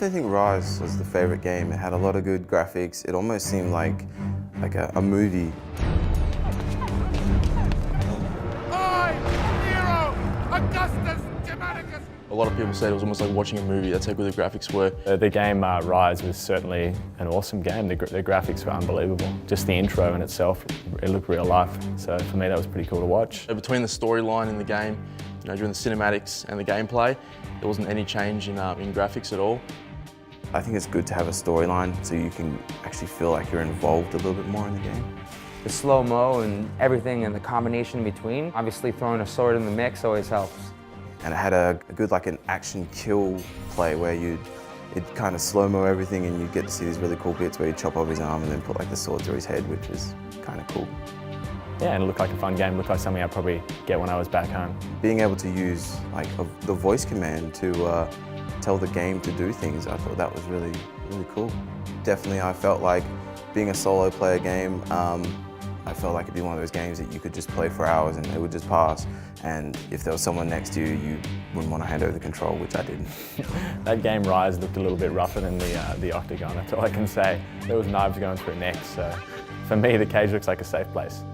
definitely think Ryse was the favorite game. It had a lot of good graphics. It almost seemed like a movie. A lot of people said it was almost like watching a movie. That's how good the graphics were. The game Ryse was certainly an awesome game. The graphics were unbelievable. Just the intro in itself, it looked real life. So for me, that was pretty cool to watch. Between the storyline in the game, during the cinematics and the gameplay, there wasn't any change in graphics at all. I think it's good to have a storyline so you can actually feel like you're involved a little bit more in the game. The slow-mo and everything and the combination in between. Obviously throwing a sword in the mix always helps. And it had a good like an action kill play where it'd kind of slow-mo everything and you get to see these really cool bits where you chop off his arm and then put like the sword through his head, which was kind of cool. Yeah, and it looked like a fun game. It looked like something I'd probably get when I was back home. Being able to use like the voice command to tell the game to do things, I thought that was really, really cool. Definitely I felt like being a solo player game, I felt like it'd be one of those games that you could just play for hours and it would just pass. And if there was someone next to you, you wouldn't want to hand over the control, which I didn't. That game Ryse looked a little bit rougher than the Octagon, that's all I can say. There was knives going through necks, so for me the cage looks like a safe place.